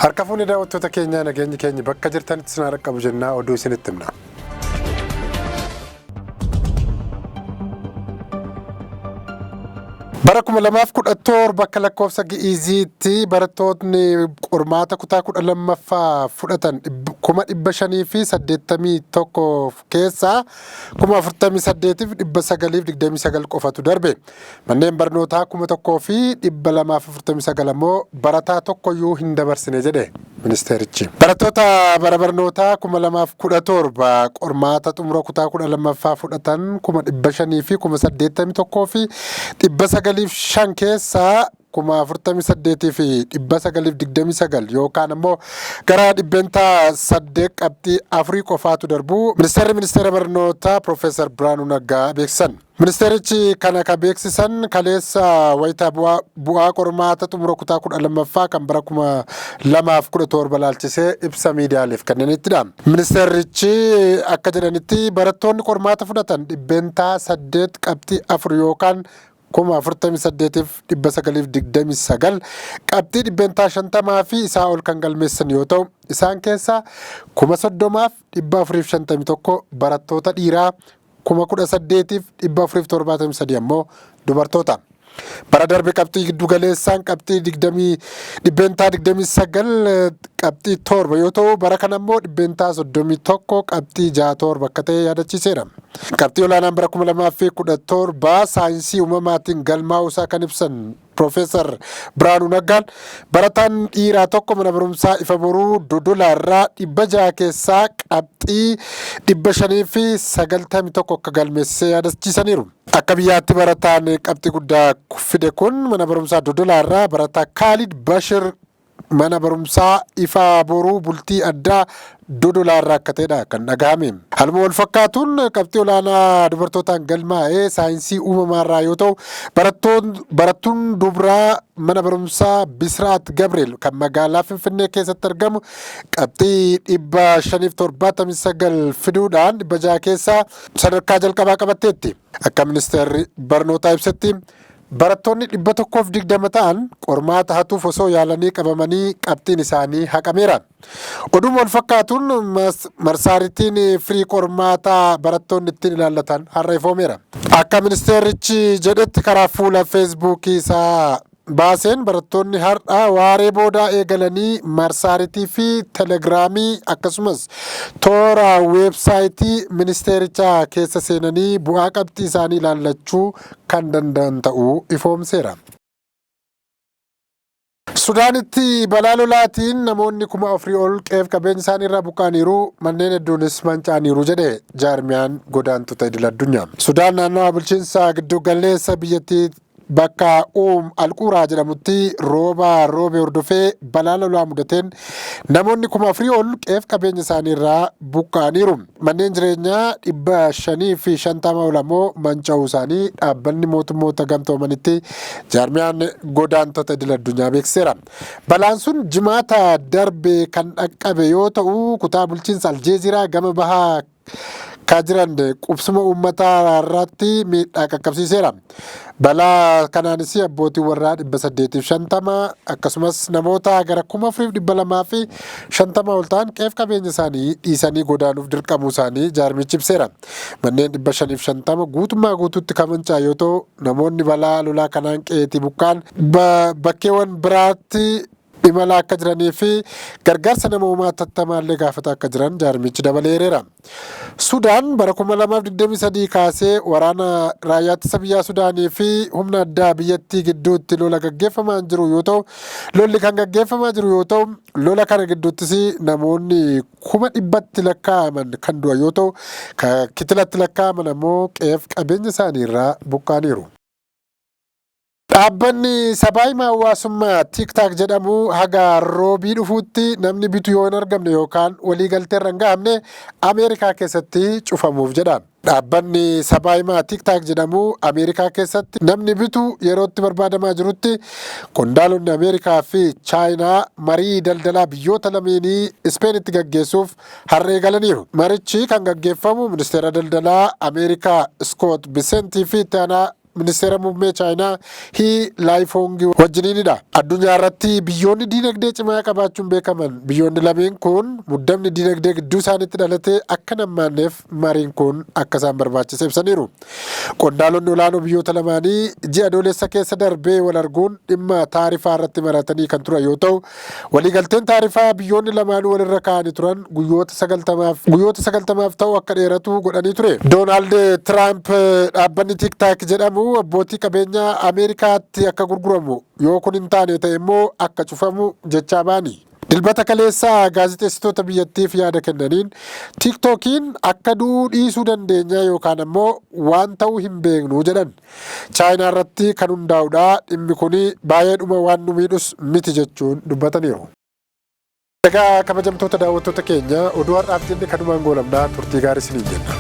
Harka fuuni daawwattoota keenyaa nageenyi keenya bakka jirtanitti isin qabu jennaa oduu isinitti himna. Bara 2017 bakka lakkoofsa Gi'iziitti barattoonni qormaata kutaa 12ffaa fudhatan 581 keessaa 48,929 qofatu darbe. Manneen barnootaa 1,249 immoo barataa tokkoyyuu hin dabarsine jedhe ministeerichi. Barattoota bara barnootaa 2017 qormaata xumura kutaa 12ffaa fudhatan 581 fi 905 keessaa 48,929 yookaan immoo gara dhibbentaa 8 qabxii 4 qofaatu darbu ministeera barnootaa Profeesar Biraanuu Naggaa beeksisan. Ministeerichi kana ka beeksisan kaleessa wayita bu'aa qormaata xumura kutaa 12ffaa kan bara 2017 laalchisee ibsa miidiyaaleef kennanittidha. Ministeerichi akka jedhanitti barattoonni qormaata fudhatan dhibbentaa 8 qabxii 4 yookaan 48,929 qabxii dhibbentaa 50 fi isaa ol kan galmeessan yoo ta'u isaan keessaa 30,451 barattoota dhiiraa 18,473 ammoo dubartoota. Bara darbe qabxii giddu galeessaan qabxii dhibbentaa 29 qabxii 7 yoo ta'u bara kana immoo dhibbentaa 31 qabxii 67 akka ta'e yaadachiiseera. Qabxii olaanaan bara 2017 saayinsii uumamaatiin galmaa'uu isaa kan ibsan Profeesar Biraanuu Naggaan barataan dhiiraa tokko mana barumsaa ifa boruu Dodolaarraa 600 keessaa qabxii 591 akka galmeessee yaadachiisaniiru. Akka biyyaatti barataan qabxii guddaa fide kun mana barumsaa Dodolaarraa barataa Kaalid Bashir mana barumsaa ifa boruu bultii addaa Dodolaarraa akka ta'edha kan dhagahame. Haaluma wal fakkaatuun qabxii olaanaa dubartootaan galmaa'ee saayinsii uumamaarraa yoo ta'u barattuun dubraa mana barumsaa Bisraat Gabriel kan magaalaa Finfinnee keessatti argamu qabxii 579 fiduudhaan 600 keessaa sadarkaa jalqabaa qabatteetti. Akka ministeerri barnootaa ibsetti barattoonni 120 ta'an qormaata hatuuf osoo yaalanii qabamanii qabxiin isaanii haqameera. Oduma wal fakkaatuun marsaaritiin firii qormaataa barattoonni ittiin ilaallatan har'a ifoomeera. Akka ministeerichi jedhetti karaa fuula feesbuukii isaa baaseen barattoonni har'a waaree boodaa eegalanii marsaaritii fi telegiraamii akkasumas toora weebsaayitii ministeerichaa keessa seenanii bu'aa qabxii isaanii ilaallachuu kan danda'an ta'uu ifoomseera. Sudaanitti balaa lolaatiin namoonni 4,000 ol qe'ee qabeenya isaanii irraa buqqaaniiru manneen hedduunis manca'aniiru jedhe jaarmiyaan godaantota idil-addunyaa. Sudaan naannawaa bulchiinsa giddu galeessa biyyattii bakka alquuraa jedhamutti roobee hordofee balaa lolaa mudateen namoonni 4,000 ol qe'ee qabeenya isaanii irraa buqqaaniiru. Manneen jireenyaa 550 ol ammoo manca'uu isaanii dhaabbanni mootummoota gamtoomanitti jaarmiyaan godaantota idil-addunyaa beeksiseera. Balaan sun jimaata darbe kan dhaqqabe yoo ta'u kutaa bulchiinsa Aljeeziraa gama bahaa kan jiran qubsuma uummataa irratti miidhaa qaqqabsiiseera. Balaa kanaanis abbootii warraa 850 akkasumas namoota gara 4,250 ol ta'an qe'ee qabeenya isaanii dhiisanii godaanuuf dirqamuu isaanii jaarmichi ibseera. Manneen 550 guutummaa guutuutti kan manca'an yoo ta'u namoonni balaa lolaa kanaan qe'eetii buqqaan bakkeewwan biraatti imala akka jiranii fi gargaarsa namoomaa tattamaallee gaafata akka jiran jaarmichi dabaleereera. Sudaan bara 2023 kaasee waraana raayyaa ittisa biyyaa Sudaanii fi humna addaa biyyattii gidduutti lola gaggeeffamaa jiru yoo ta'u lola kana gidduuttis namoonni 100,000 lakkaa'aman kan du'an yoo ta'u kitilatti lakkaa'aman ammoo qe'ee qabeenya isaanii irraa buqqaaniiru. Dhaabbanni sabaahimaa hawaasummaa TikTok jedhamu haga roobii dhufuutti namni bitu yoo hin argamne yookaan waliigaltee irra hin gahamne Ameerikaa keessatti cufamuuf jedha. Dhaabbanni sabaahimaa TikTok jedhamu Ameerikaa keessatti namni bitu yerootti barbaadamaa jirutti qondaalonni Ameerikaa fi Chaayinaa marii daldalaa biyyoota lameenii Ispeenitti gaggeessuuf harree galaniiru. Marichi kan gaggeeffamu ministeera daldalaa Ameerikaa Scott Bessent fi itti aanaa ministeera muummee Chaayinaa Hii Laayifoongi wajjiniinidha. Addunyaa irratti biyyoonni diinagdee cimaa qabaachuun beekaman biyyoonni lameen kun muddamni diinagdee gidduu isaaniitti dhalatee akka nammaanneef mariin kun akka isaan barbaachise ibsaniiru. Qondaalonni olaanoo biyyoota lamaanii ji'a adoolessa keessa darbee wal arguun dhimma taarifaa irratti maratanii kan turan yoo ta'u, waliigalteen taarifaa biyyoonni lamaanuu walirra kaa'anii turan guyyoota 90 ta'u akka dheeratu godhanii ture. Doonaald Tiraamp dhaabbanni TikTok jedhamu abbootii qabeenyaa Ameerikaatti akka gurguramu yoo kun hin taane ta'e immoo akka cufamu jechaa baani. Dilbata kaleessaa gaazexeessitoota biyyattiif yaada kennaniin TikTokiin akka du'uu dhiisuu dandeenya yookaan ammoo waan ta'uu hin beeknu jedhan. Chaayinaa irratti kan hundaa'udha. Dhimmi kun baay'eedhuma waan nu miidhus miti jechuun dubbataniiru. Egaa kabajamtoota daawwattoota keenya oduu har'aaf jenne kanumaan goolabnaa turtii gaarii isiniin jenna.